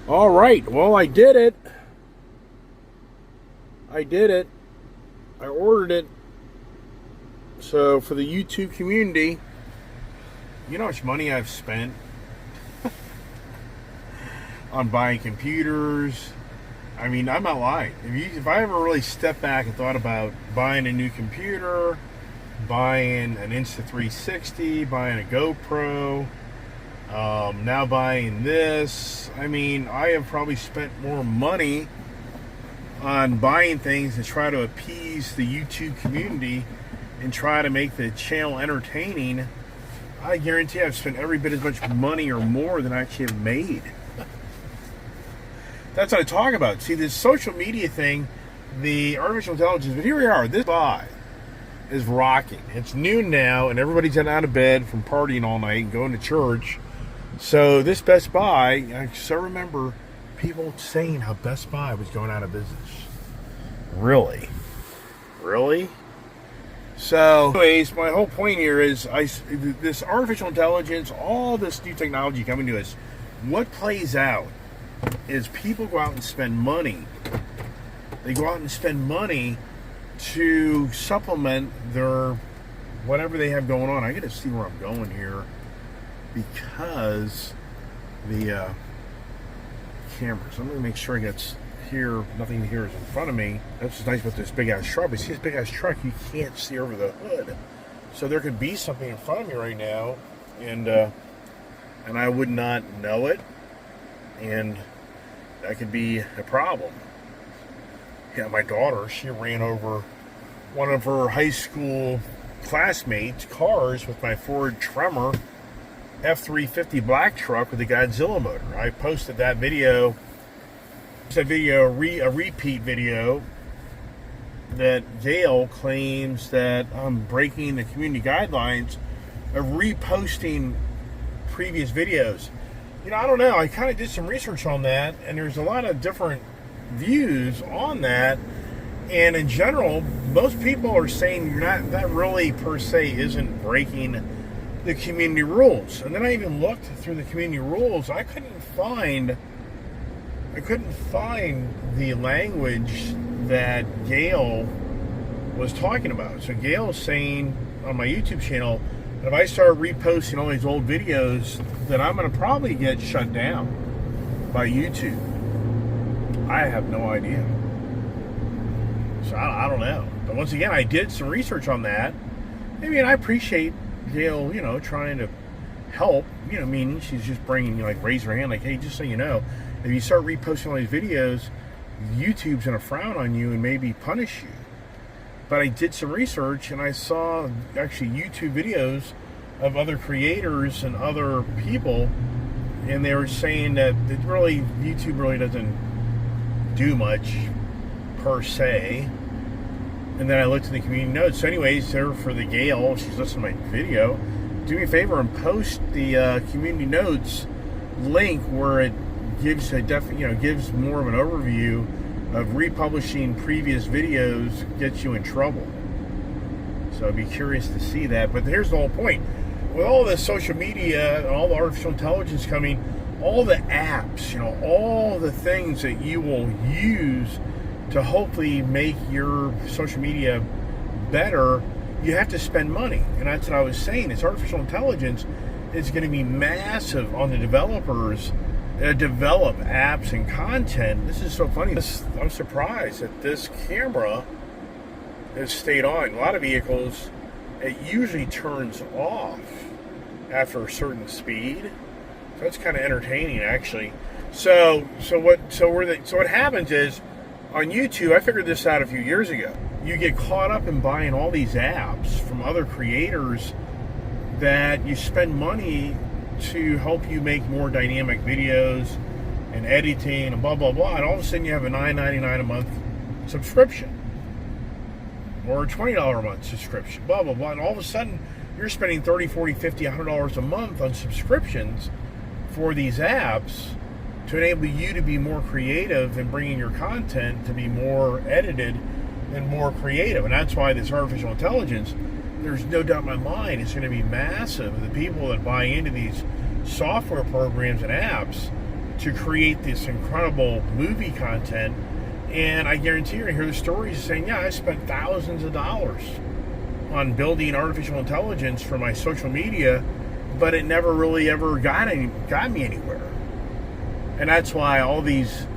All right, well, I did it. I ordered it. So for the YouTube community, you know how much money I've spent on buying computers. I mean, I'm not lying. If I ever really stepped back and thought about buying a new computer, buying an Insta360, buying a GoPro, now buying this, I mean, I have probably spent more money on buying things to try to appease the YouTube community and try to make the channel entertaining. I guarantee I've spent every bit as much money or more than I actually have made. That's what I talk about. See, this social media thing, the artificial intelligence, but here we are. This buy is rocking. It's noon now, and everybody's getting out of bed from partying all night and going to church. So this Best Buy, I still remember people saying how Best Buy was going out of business. Really? So, anyways, my whole point here is this artificial intelligence, all this new technology coming to us, what plays out is people go out and spend money. They go out and spend money to supplement their whatever they have going on. I got to see where I'm going here because the cameras. I'm going to make sure I get here. Nothing here is in front of me. That's what's nice about this big ass truck. But see this big ass truck, you can't see over the hood. So there could be something in front of me right now, and I would not know it, and that could be a problem. Yeah, my daughter, she ran over one of her high school classmates' cars with my Ford Tremor F350 black truck with a Godzilla motor. I posted that video. A repeat video that Gail claims that I'm breaking the community guidelines of reposting previous videos. You know, I don't know. I kind of did some research on that, and there's a lot of different views on that. And in general, most people are saying that really per se isn't breaking the community rules. And then I even looked through the community rules. I couldn't find the language that Gail was talking about. So Gail is saying on my YouTube channel that if I start reposting all these old videos, that I'm going to probably get shut down by YouTube. I have no idea. So I don't know. But once again, I did some research on that. I mean, I appreciate Gail, trying to help. Meaning she's just bringing, raise her hand, like, hey, just so you know, if you start reposting all these videos, YouTube's going to frown on you and maybe punish you. But I did some research, and I saw actually YouTube videos of other creators and other people, and they were saying that YouTube really doesn't do much per se. And then I looked at the community notes. So anyways, there for the Gail, she's listening to my video, do me a favor and post the community notes link where it gives gives more of an overview of republishing previous videos gets you in trouble. So I'd be curious to see that. But here's the whole point. With all the social media and all the artificial intelligence coming, all the apps, all the things that you will use to hopefully make your social media better, you have to spend money. And that's what I was saying. This artificial intelligence is going to be massive on the developers that develop apps and content. This is so funny. I'm surprised that this camera has stayed on. A lot of vehicles, it usually turns off after a certain speed. So that's kind of entertaining, actually. So what happens is, on YouTube, I figured this out a few years ago. You get caught up in buying all these apps from other creators that you spend money to help you make more dynamic videos and editing and blah, blah, blah. And all of a sudden you have a $9.99 a month subscription or a $20 a month subscription, blah, blah, blah. And all of a sudden you're spending $30, $40, $50, $100 a month on subscriptions for these apps to enable you to be more creative and bringing your content to be more edited and more creative. And that's why this artificial intelligence, there's no doubt in my mind, it's going to be massive. The people that buy into these software programs and apps, to create this incredible movie content. And I guarantee you're going to hear the stories saying, yeah, I spent thousands of dollars on building artificial intelligence for my social media, but it never really ever got me anywhere. And that's why all these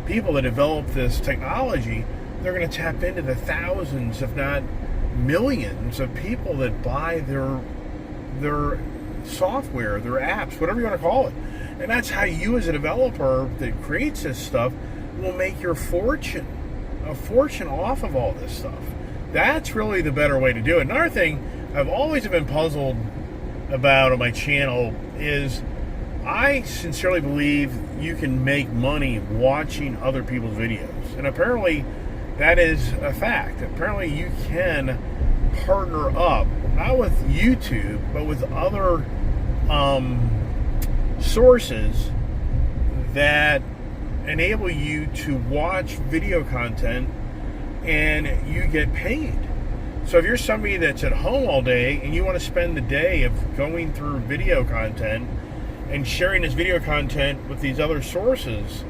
people that develop this technology, they're going to tap into the thousands, if not millions, of people that buy their software, their apps, whatever you want to call it. And that's how you, as a developer that creates this stuff, will make your fortune, a fortune off of all this stuff. That's really the better way to do it. Another thing I've always been puzzled about on my channel is I sincerely believe you can make money watching other people's videos. And apparently that is a fact. Apparently you can partner up, not with YouTube, but with other sources that enable you to watch video content and you get paid. So if you're somebody that's at home all day and you want to spend the day of going through video content and sharing this video content with these other sources,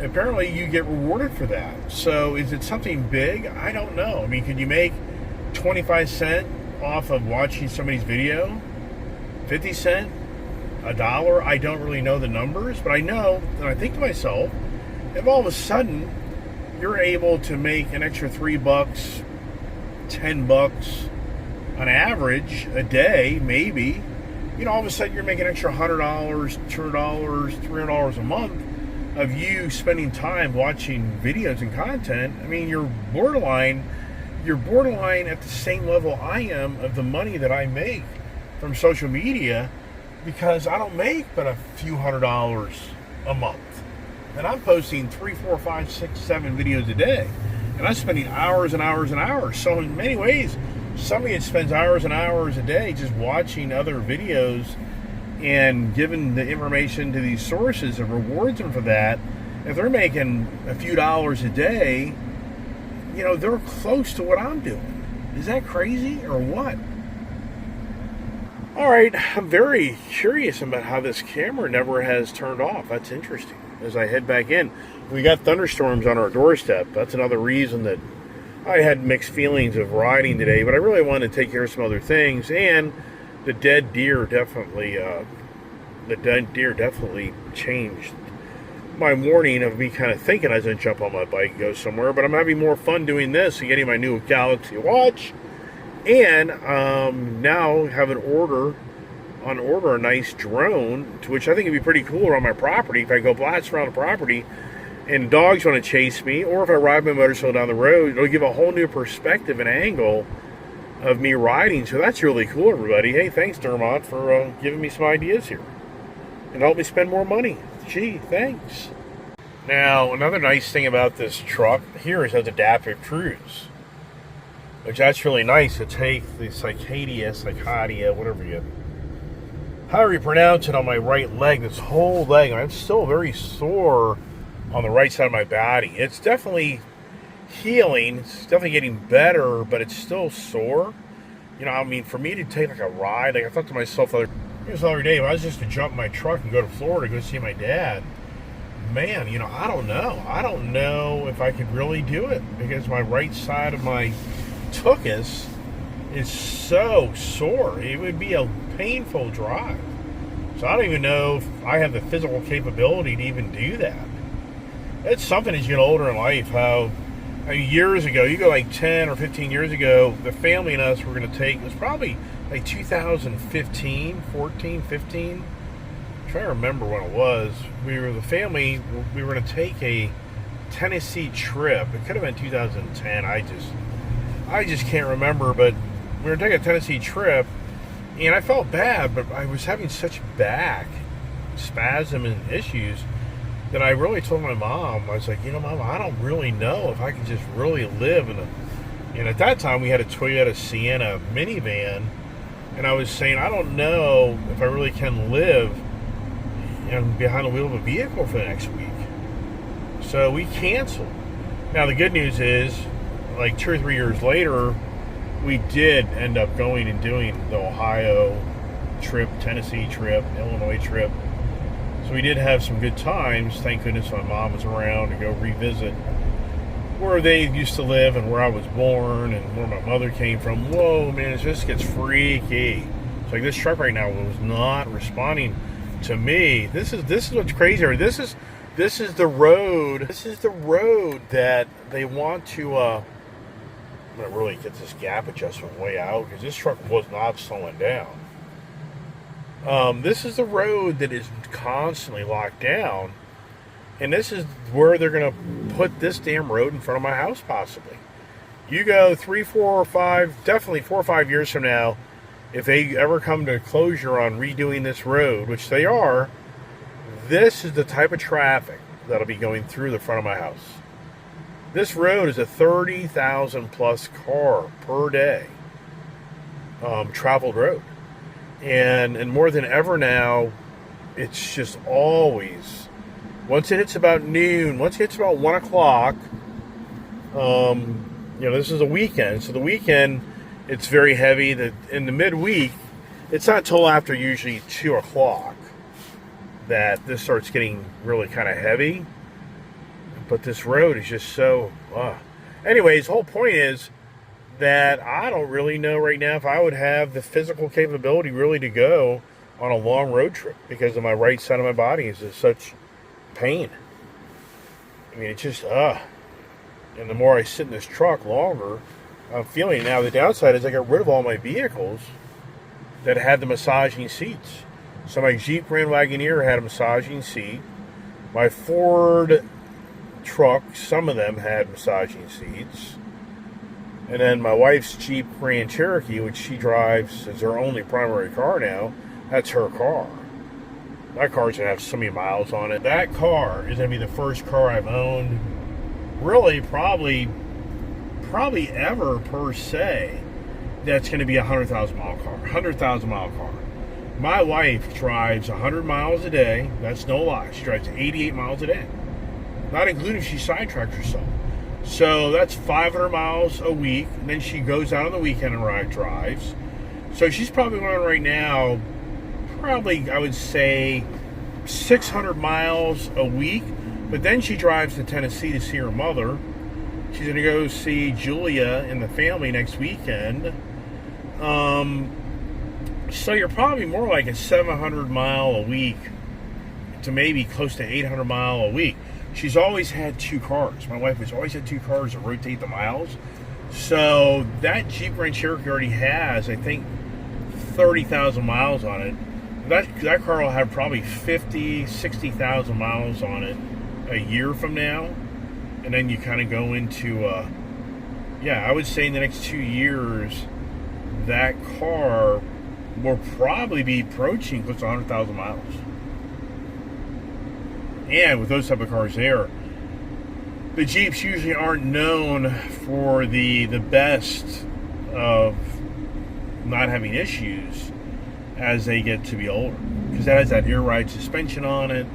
apparently you get rewarded for that. So is it something big? I don't know. I mean, could you make 25 cents off of watching somebody's video? 50 cents? $1? I don't really know the numbers, but I know, and I think to myself, if all of a sudden you're able to make an extra $3, $10 on average a day, maybe, all of a sudden you're making an extra $100, $200, $300 a month of you spending time watching videos and content. I mean, you're borderline at the same level I am of the money that I make from social media, because I don't make but a few $100s a month. And I'm posting 3, 4, 5, 6, 7 videos a day. And I'm spending hours and hours and hours. So in many ways, somebody that spends hours and hours a day just watching other videos and giving the information to these sources and rewards them for that, if they're making a few dollars a day, they're close to what I'm doing. Is that crazy or what? All right, I'm very curious about how this camera never has turned off. That's interesting. As I head back in, we got thunderstorms on our doorstep. That's another reason that I had mixed feelings of riding today, but I really wanted to take care of some other things. And the dead deer definitely changed my morning of me kind of thinking I was going to jump on my bike and go somewhere. But I'm having more fun doing this and getting my new Galaxy Watch. And now have on order a nice drone, to which I think it'd be pretty cool around my property. If I go blast around the property and dogs want to chase me, or if I ride my motorcycle down the road, it'll give a whole new perspective and angle of me riding. So that's really cool, everybody. Hey, thanks, Dermot, for giving me some ideas here and help me spend more money. Gee, thanks. Now, another nice thing about this truck here is it has adaptive cruise, which that's really nice to take the cicadia, however you pronounce it, on my right leg, this whole leg. I'm still very sore on the right side of my body. It's definitely healing. It's definitely getting better, but it's still sore. I mean, for me to take like a ride, I thought to myself the other day, if I was just to jump in my truck and go to Florida to go see my dad, man, I don't know. I don't know if I could really do it, because my right side of my tuchus is so sore. It would be a painful drive. So I don't even know if I have the physical capability to even do that. It's something as you get older in life, how years ago, you go like 10 or 15 years ago, the family and us were going to take, it was probably like 2015, 14, 15. I'm trying to remember when it was. We were going to take a Tennessee trip. It could have been 2010. I just can't remember, but we were taking a Tennessee trip, and I felt bad, but I was having such back spasm and issues that I really told my mom, I was like, Mom, I don't really know if I can just really live and at that time we had a Toyota Sienna minivan, and I was saying, I don't know if I really can live behind the wheel of a vehicle for the next week. So we canceled. Now the good news is, like 2 or 3 years later, we did end up going and doing the Ohio trip, Tennessee trip, Illinois trip. So we did have some good times. Thank goodness my mom was around to go revisit where they used to live and where I was born and where my mother came from. Whoa, man, it just gets freaky. It's like this truck right now was not responding to me. This is what's crazier. This is the road. This is the road that they want to. I'm gonna really get this gap adjustment way out because this truck was not slowing down. This is the road that is constantly locked down, and this is where they're gonna put this damn road in front of my house. Possibly, you go 3, 4, or 5, definitely 4 or 5 years from now. If they ever come to closure on redoing this road, which they are, this is the type of traffic that'll be going through the front of my house. This road is a 30,000 plus car per day traveled road. And more than ever now, it's just always, once it hits about noon, once it hits about 1 o'clock, this is a weekend. So the weekend, it's very heavy. In the midweek, it's not till after usually 2 o'clock that this starts getting really kind of heavy. But this road is just so... Anyways, the whole point is that I don't really know right now if I would have the physical capability really to go on a long road trip because of my right side of my body is just such pain. I mean, it's just... And the more I sit in this truck longer, I'm feeling it now. The downside is I got rid of all my vehicles that had the massaging seats. So my Jeep Grand Wagoneer had a massaging seat. My Ford truck, some of them had massaging seats. And then my wife's Jeep Grand Cherokee, which she drives as her only primary car now, that's her car. That car's going to have so many miles on it. That car is going to be the first car I've owned, really probably ever per se, that's going to be a 100,000 mile car. 100,000 mile car. My wife drives 100 miles a day. That's no lie. She drives 88 miles a day. Not including if she sidetracks herself. So that's 500 miles a week. And then she goes out on the weekend and drives. So she's probably going right now, I would say 600 miles a week. But then she drives to Tennessee to see her mother. She's going to go see Julia and the family next weekend. So you're probably more like a 700 mile a week to maybe close to 800 mile a week. She's always had 2 cars. My wife has always had 2 cars that rotate the miles. So that Jeep Grand Cherokee already has, I think, 30,000 miles on it. That car will have probably 50, 60,000 miles on it a year from now. And then you kind of go into, I would say in the next 2 years, that car will probably be approaching close to 100,000 miles. And with those type of cars there, the Jeeps usually aren't known for the best of not having issues as they get to be older. Because that has that air ride suspension on it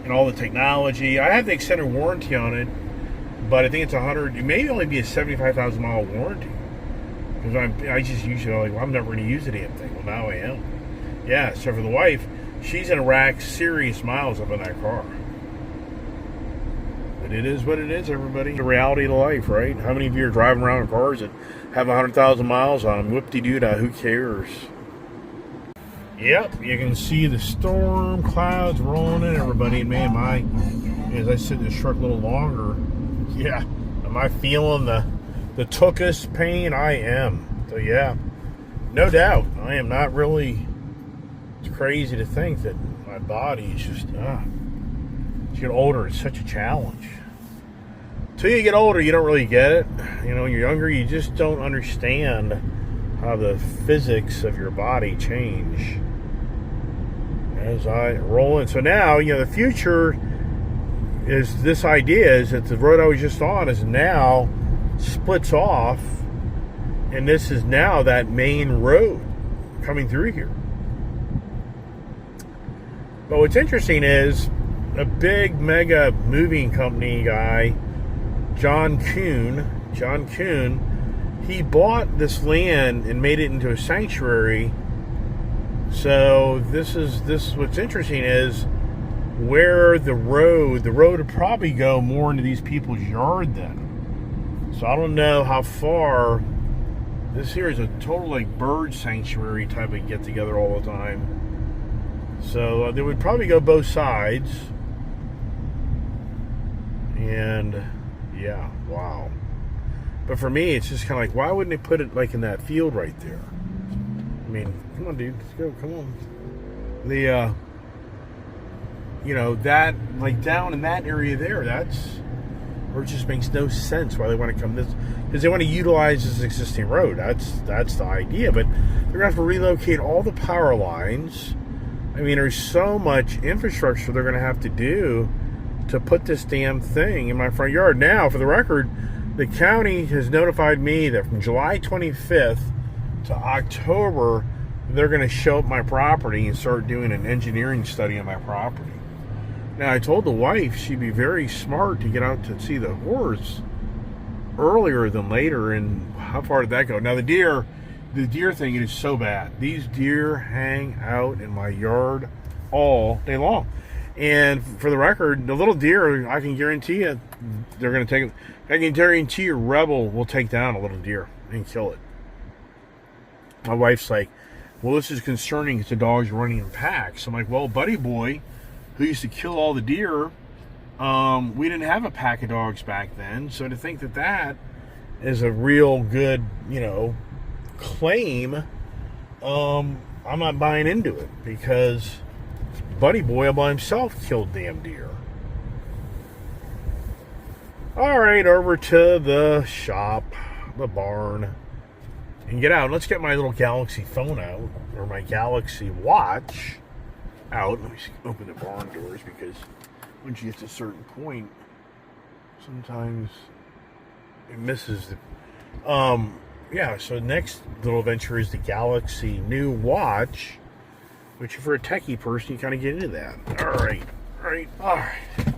and all the technology. I have the extended warranty on it, but I think it's it may only be a 75,000 mile warranty. Because I just usually I'm never going to use the damn thing. Well, now I am. Yeah, so for the wife, she's going to rack serious miles up in that car. But it is what it is, everybody. The reality of life, right? How many of you are driving around in cars that have 100,000 miles on them? Whoop-de-doo-dah, who cares? Yep, you can see the storm clouds rolling in, everybody. And man, as I sit in this truck a little longer, yeah, am I feeling the tuchus pain? I am. So yeah, no doubt, I am not really. It's crazy to think that my body is just. As you get older, it's such a challenge. Till you get older, you don't really get it. You know, when you're younger, you just don't understand how the physics of your body change as I roll in. So now, the future is this idea is that the road I was just on is now splits off, and this is now that main road coming through here. But what's interesting is a big mega moving company guy, John Kuhn, he bought this land and made it into a sanctuary. So this what's interesting is where the road would probably go more into these people's yard then. So I don't know how far. This here is a total like bird sanctuary type of get together all the time. So they would probably go both sides. And yeah, wow. But for me, it's just kind of like, why wouldn't they put it like in that field right there? I mean, come on, dude, let's go, come on. The, you know, that, like down in that area there, or it just makes no sense why they want to come this, because they want to utilize this existing road. That's the idea, but they're going to have to relocate all the power lines. I mean, there's so much infrastructure they're going to have to do to put this damn thing in my front yard. Now, for the record, the county has notified me that from July 25th to October, they're going to show up my property and start doing an engineering study on my property. Now, I told the wife she'd be very smart to get out to see the horse earlier than later, and how far did that go? Now, the deer thing is so bad. These deer hang out in my yard all day long. And for the record, the little deer, I can guarantee you, they're going to take. I can guarantee you, Rebel will take down a little deer and kill it. My wife's like, well, this is concerning because the dog's running in packs. I'm like, well, Buddy Boy, who used to kill all the deer, we didn't have a pack of dogs back then. So to think that is a real good, you know, claim, I'm not buying into it, because Buddy Boy all by himself killed damn deer. Alright, over to the shop, the barn, and get out. Let's get my little Galaxy phone out, or my Galaxy watch out. Let me open the barn doors, because once you get to a certain point, sometimes it misses the... yeah, so next little venture is the Galaxy new watch, which if you're a techie person, you kind of get into that. All right.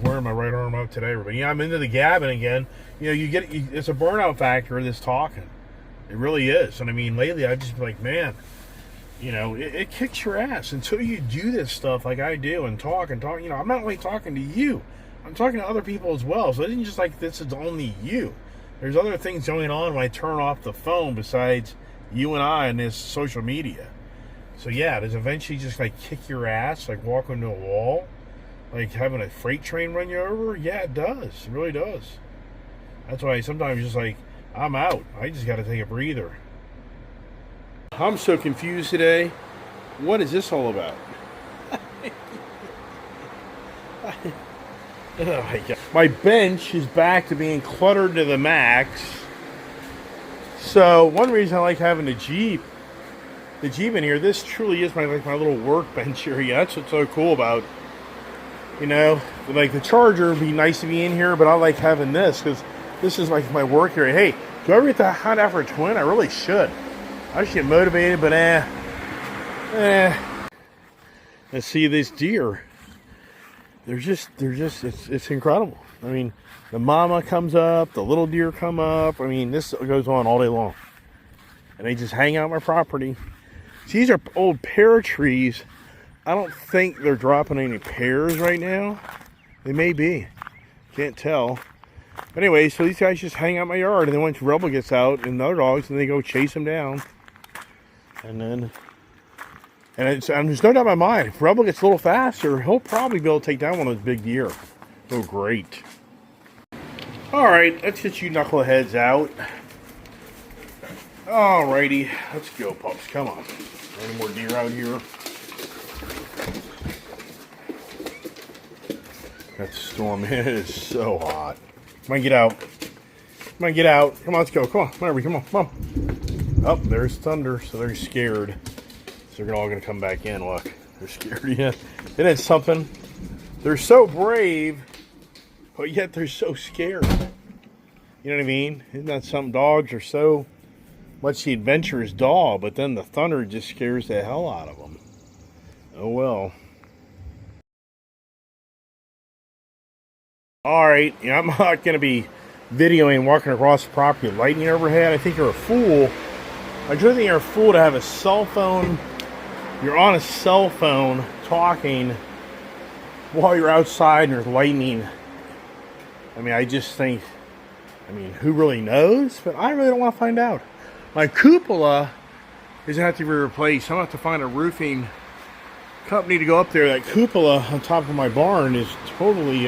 Wearing my right arm out today, everybody. Yeah, I'm into the gabbing again. You know, it's a burnout factor of this talking. It really is. And I mean, lately I've just been like, man, you know, it kicks your ass until you do this stuff like I do and talk. You know, I'm not only talking to you, I'm talking to other people as well. So it isn't just like this is only you. There's other things going on when I turn off the phone besides you and I and this social media. So yeah, does eventually just like kick your ass, like walk into a wall, like having a freight train run you over? Yeah, it does. It really does. That's why sometimes just like, I'm out. I just got to take a breather. I'm so confused today. What is this all about? Oh my God. My bench is back to being cluttered to the max. So one reason I like having the Jeep in here, this truly is my little workbench area. That's what's so cool about, you know, like the Charger would be nice to be in here, but I like having this because this is like my work area. Hey, do I ever get that hot after a twin? I really should. I should get motivated, but Let's see these deer. It's incredible. I mean, the mama comes up, the little deer come up. I mean, this goes on all day long. And they just hang out on my property. These are old pear trees. I don't think they're dropping any pears right now. They may be. Can't tell. But anyway, so these guys just hang out in my yard. And then once Rebel gets out and the other dogs, then they go chase them down. And there's no doubt in my mind, if Rebel gets a little faster, he'll probably be able to take down one of those big deer. Oh, great. All right, let's get you knuckleheads out. Alrighty, let's go, pups. Come on. Any more deer out here? That storm is so hot. Come on, get out. Come on, get out. Come on, let's go. Come on, whatever. Come on, come on. Oh, there's thunder, so they're scared. So they're all going to come back in. Look, they're scared. Yeah, it is something. They're so brave, but yet they're so scared. You know what I mean? Isn't that something? Dogs are so much the adventurous dog, but then the thunder just scares the hell out of them. Oh well. Alright, yeah, I'm not going to be videoing walking across the property with lightning overhead. I think you're a fool. I do think you're a fool to have a cell phone. You're on a cell phone talking while you're outside and there's lightning. I mean, I just think, I mean, who really knows? But I really don't want to find out. My cupola is going to have to be replaced. I'm going to have to find a roofing company to go up there. That cupola on top of my barn is totally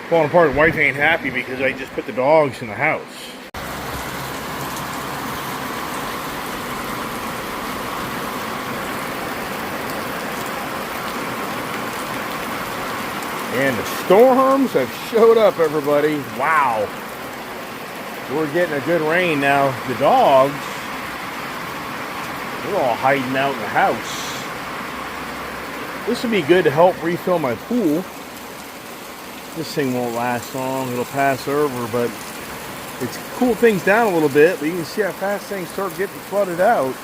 falling apart. Wife ain't happy because I just put the dogs in the house. And the storms have showed up, everybody. Wow. We're getting a good rain now. The dogs, they're all hiding out in the house. This would be good to help refill my pool. This thing won't last long. It'll pass over, but it's cooled things down a little bit. But you can see how fast things start getting flooded out.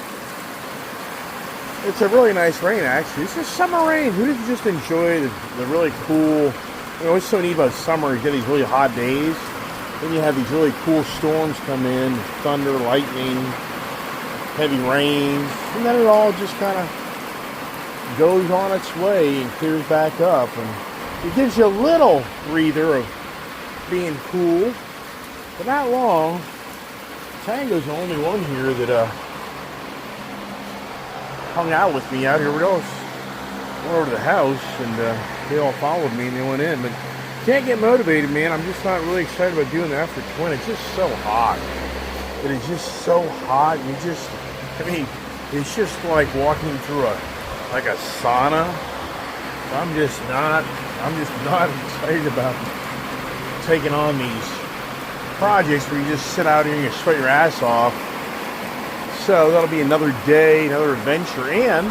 It's a really nice rain, actually. It's just summer rain. Who doesn't just enjoy the really cool, you know, what's so neat about summer is you get these really hot days. Then you have these really cool storms come in, thunder, lightning, heavy rains. And then it all just kind of goes on its way and clears back up. And it gives you a little breather of being cool, but not long. Tango's the only one here that hung out with me out here. We all went over to the house and they all followed me and they went in. But can't get motivated, man. I'm just not really excited about doing the after 20. It's just so hot. It is just so hot. You just, I mean, it's just like walking through like a sauna. I'm just not excited about taking on these projects where you just sit out here and you sweat your ass off. So that'll be another day, another adventure. And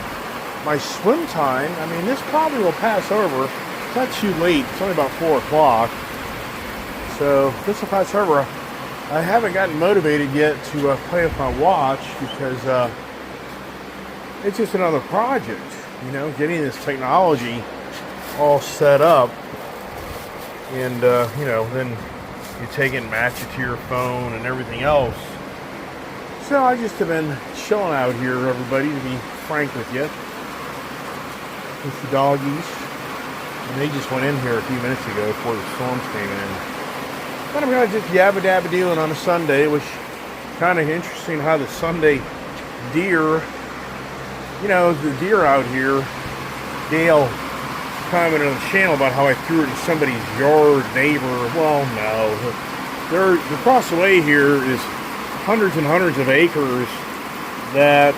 my swim time, I mean, this probably will pass over. It's not too late. It's only about 4 o'clock. So this will pass over. I haven't gotten motivated yet to play with my watch because it's just another project. You know, getting this technology all set up. And, you know, then you take it and match it to your phone and everything else. So I just have been chilling out here, everybody, to be frank with you. With the doggies. And they just went in here a few minutes ago before the storms came in. But I'm going to just yabba-dabba-dealing on a Sunday, which kind of interesting how the Sunday deer, you know, the deer out here, Dale commented on the channel about how I threw it in somebody's yard, neighbor. Well, no. They're across the way here is hundreds and hundreds of acres that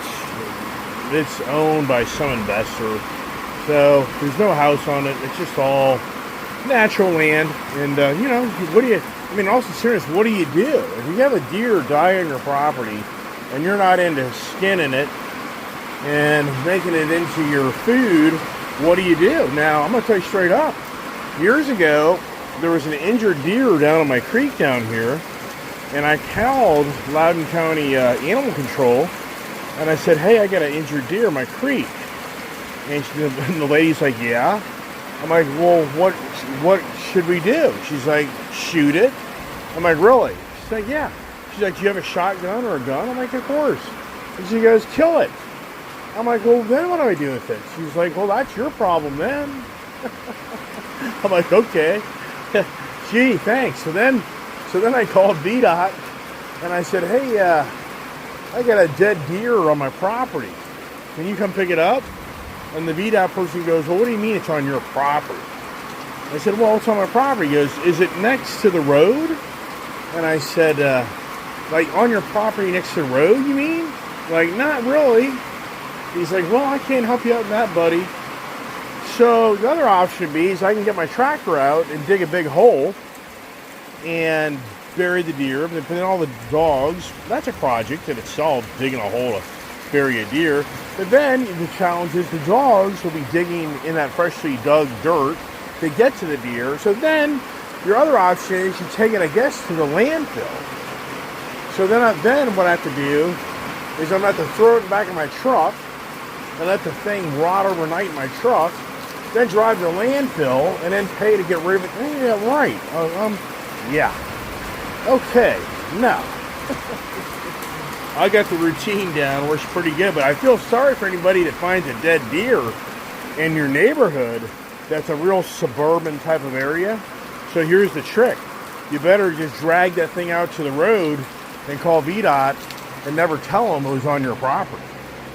it's owned by some investor. So there's no house on it. It's just all natural land. And, you know, what do you, I mean, also serious, what do you do? If you have a deer die on your property and you're not into skinning it and making it into your food, what do you do? Now, I'm going to tell you straight up. Years ago, there was an injured deer down on my creek down here. And I called Loudoun County Animal Control, and I said, hey, I got an injured deer in my creek. And the lady's like, yeah. I'm like, well, what should we do? She's like, shoot it. I'm like, really? She's like, yeah. She's like, do you have a shotgun or a gun? I'm like, of course. And she goes, kill it. I'm like, well, then what do I do with it? She's like, well, that's your problem then. I'm like, okay. Gee, thanks. So then I called VDOT and I said, hey, I got a dead deer on my property. Can you come pick it up? And the VDOT person goes, well, what do you mean it's on your property? I said, well, it's on my property. He goes, is it next to the road? And I said, like on your property next to the road, you mean? Like, not really. He's like, well, I can't help you out in that, buddy. So the other option would be is I can get my tractor out and dig a big hole and bury the deer, and then all the dogs. That's a project in itself, digging a hole to bury a deer. But then the challenge is the dogs will be digging in that freshly dug dirt to get to the deer. So then your other option is you take it, I guess, to the landfill. So then what I have to do is I'm going to have to throw it in the back of my truck and let the thing rot overnight in my truck, then drive to the landfill and then pay to get rid of it. Yeah, right. Yeah. Okay. Now, I got the routine down, works pretty good, but I feel sorry for anybody that finds a dead deer in your neighborhood. that's a real suburban type of area. So here's the trick. You better just drag that thing out to the road and call VDOT and never tell them it was on your property.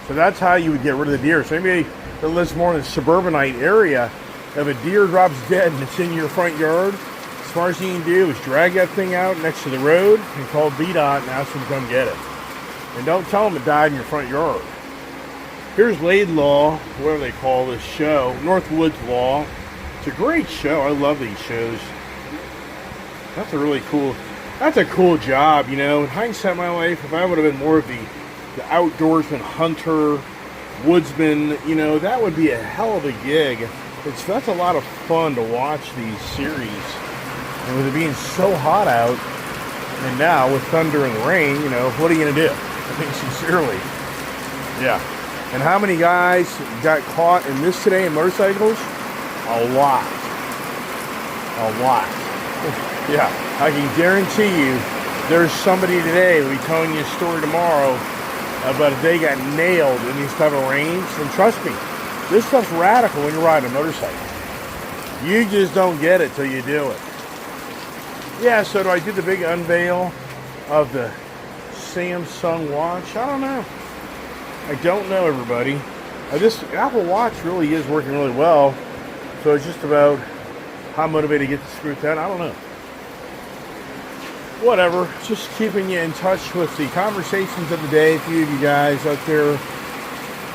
So that's how you would get rid of the deer. So anybody that lives more in the suburbanite area, if a deer drops dead and it's in your front yard, as far as you can do is drag that thing out next to the road and call VDOT and ask them to come get it. And don't tell them it died in your front yard. Here's Laidlaw, whatever they call this show, Northwoods Law. It's a great show. I love these shows. That's a cool job, you know. In hindsight, my life, if I would have been more of the outdoorsman, hunter, woodsman, you know, that would be a hell of a gig. That's a lot of fun to watch these series. And with it being so hot out, and now with thunder and rain, you know, what are you going to do? I think sincerely. Yeah. And how many guys got caught in this today in motorcycles? A lot. A lot. Yeah. I can guarantee you there's somebody today who'll be telling you a story tomorrow about if they got nailed in these type of rains. And trust me, this stuff's radical when you're riding a motorcycle. You just don't get it till you do it. Yeah, so do I do the big unveil of the Samsung watch? I don't know. I don't know, everybody. This Apple Watch really is working really well. So it's just about how motivated to get the screw done. I don't know. Whatever. Just keeping you in touch with the conversations of the day. A few of you guys out there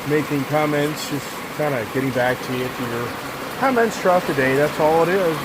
making comments. Just kind of getting back to you for your comments throughout the day. That's all it is.